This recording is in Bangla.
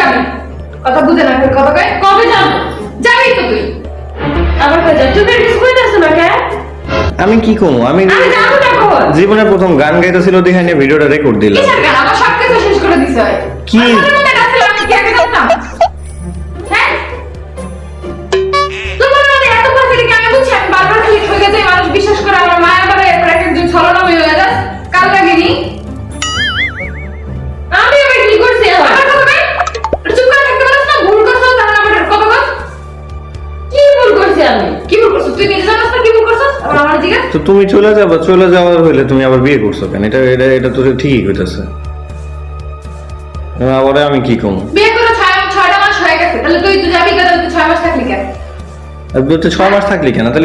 যাবি? কথা বুঝে না, কথা কয় কবে যাব? যাবি তো তুই। আবার কই যা? তুমি কিছু কইতাছ না কে? আমি কি কমু? আমি যাবো না কখন? জীবনের প্রথম গান গাইতেছিল দেখে নিয়ে ভিডিওটা রেকর্ড দিলাম। কিসের গান? আমার সব কিছু শেষ করে দিছ। কি? আমার মনে কাছিল আমি কি আগে জানতাম? হ্যাঁ? তোমার মনে এত কথা কি আমি বুঝছি? আমি বারবার খালি ঠকে যাই, মানুষ বিশ্বাস করে আমার মায়া বাড়ে, এরপর একজন ছলনাময়ী হয়ে যায়। কাল লাগেনি? আমি আবার কি করছি? আমার কথা কই? চুপ করে থাকতে পারছ না? ভুল করছো তাহলে আমার কথা বল। কি ভুল করছি আমি? কি ভুল করছো? তুই নিজে জানিস না কি ভুল করছিস? আবার আমার জিজ্ঞাসা তো তুমি চলে যাওয়ার হইলে তুমি আবার বিয়ে করছো কেন? এটা তো ঠিকই হইতেছে। আবার আমি কি কমু? বিয়ে করে 6 মাস হয়ে গেছে, তাহলে তুই যাবি কেন? তুই 6 মাস থাকলি কেন? আর তুই 6 মাস থাকলি কেন? তাহলে